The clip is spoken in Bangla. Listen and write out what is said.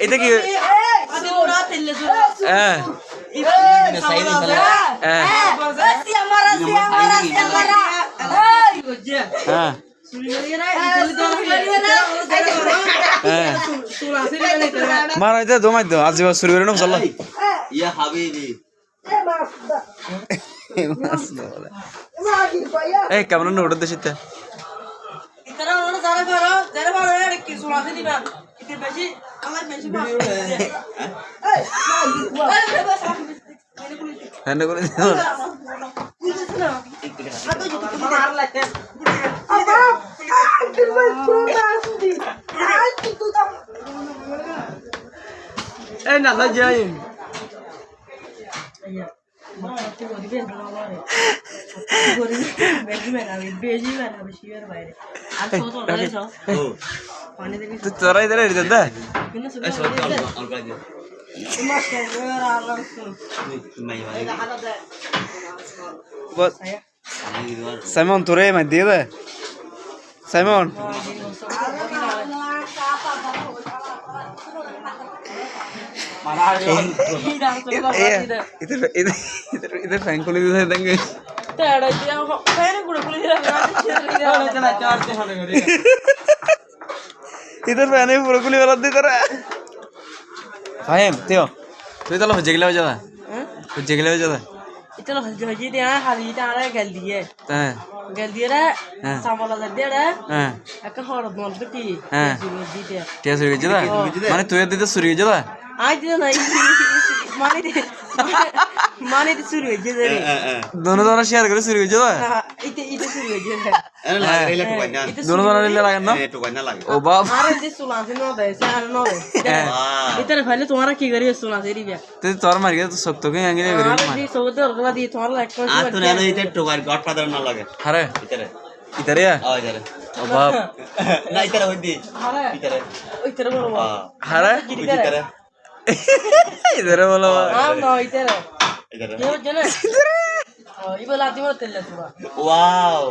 এটা কি মারাইতে দমাই দো আজি শুরু করে নাও চলো ইয়া হাবিবি এই কেমন নোট দেশিতে ইতারা ওরা যারা করো যারা বড় এর কি সুনাতে দিবা ইতে বেশি আমার বেশি হ্যান্ড করে দিও মার লাগতে এই না না যাই তোরা ইধারে দাদা সাইমন তোরে মাই দিয়ে দে সাইমন इधर फैन खोल दे देंगे तेरा दिया फैन गुड़ गुड़ इधर फैन है पूरा खुली वाला दे तेरा फाहिम तेओ तू तो हो जगले हो जाता हो जगले हो जाता इतना हजी दे हाली तारा गल दिए हां गल दिए रे सामला दे रे हां একটা হড় বল কি हां দিতে টিয়া শুরু হয়ে যাতা মানে তুই দিতে শুরু হয়ে যাতা আজ দিন নাই মানে শুরু হয়ে যাবে রে दोनों दोनों शेयर করে শুরু হয়ে যাতা এটা শুরু হয়ে যাবে এনে লাগে রে টুকাই না दोनों दोनों ले লাগে না টুকাই না লাগে ও বাপ আরে যে সুনাছে ন দেয় স্যার ন দেয় ইতারে ফাইলে তোমারা কি করি সুনাছে রিবা তুই তোর মার গিয়ে তো শক্ত কে আঙ্গিলে করি আরে দি সৌদে ওরলা দি তোমার লাগ করে আর তো না এটা টুকাই গডফাদার না লাগে আরে ইতারে ইতারে ইতারে ও বাপ না ইতারে হইদি আরে ইতারে ইতারে বলো আরে ইতারে ইতারে বলো না ইতারে ইতারে কি হচ্ছে না ইবলা দিমতে তেল তুবা ওয়াও